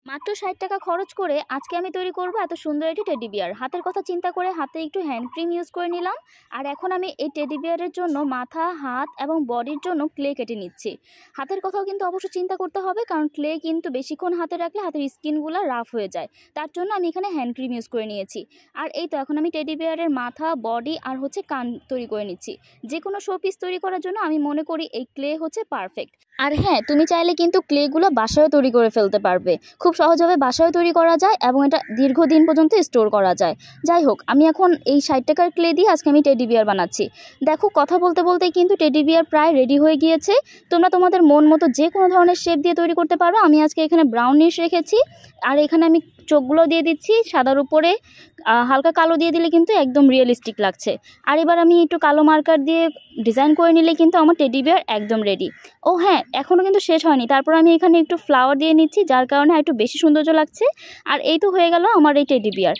মাত্র ৬০ টাকা খরচ করে আজকে আমি তৈরি করব এত সুন্দর একটি টেডি বিয়ার। হাতের কথা চিন্তা করে হাতে একটু হ্যান্ড ক্রিম ইউজ করে নিলাম। আর এখন আমি এই টেডি বিয়ারের জন্য মাথা, হাত এবং বডির জন্য ক্লে কেটে নিচ্ছি। হাতের কথাও কিন্তু অবশ্যই চিন্তা করতে হবে, কারণ ক্লে কিন্তু বেশিক্ষণ হাতে রাখলে হাতের স্কিনগুলো রাফ হয়ে যায়। তার জন্য আমি এখানে হ্যান্ড ক্রিম ইউজ করে নিয়েছি। আর এই তো এখন আমি টেডি বিয়ারের মাথা, বডি আর কান তৈরি করে নিচ্ছি। যে কোনো শো পিস তৈরি করার জন্য আমি মনে করি এই ক্লে হচ্ছে পারফেক্ট। আর হ্যাঁ, তুমি চাইলে কিন্তু ক্লেগুলো বাসায়ও তৈরি করে ফেলতে পারবে। খুব সহজভাবে বাসায়ও তৈরি করা যায় এবং এটা দীর্ঘদিন পর্যন্ত স্টোর করা যায়। যাই হোক, আমি এখন এই ৬০ টাকার ক্লে দিয়ে আজকে আমি টেডি বিয়ার বানাচ্ছি। দেখো, কথা বলতে বলতেই কিন্তু টেডি বিয়ার প্রায় রেডি হয়ে গিয়েছে। তোমরা তোমাদের মন মতো যে কোনো ধরনের শেপ দিয়ে তৈরি করতে পারো। আমি আজকে এখানে ব্রাউনিশ রেখেছি। আর এখানে আমি চোখগুলো দিয়ে দিচ্ছি সাদার উপরে, হালকা কালো দিয়ে দিলে কিন্তু একদম রিয়েলিস্টিক লাগছে। আর এবার আমি একটু কালো মার্কার দিয়ে ডিজাইন করে নিলে কিন্তু আমার টেডি বিয়ার একদম রেডি। ও হ্যাঁ, এখনও কিন্তু শেষ হয়নি। তারপর আমি এখানে একটু ফ্লাওয়ার দিয়ে নিচ্ছি, যার কারণে একটু বেশি সৌন্দর্য লাগছে। আর এই তো হয়ে গেল আমার এই টেডি বিয়ার।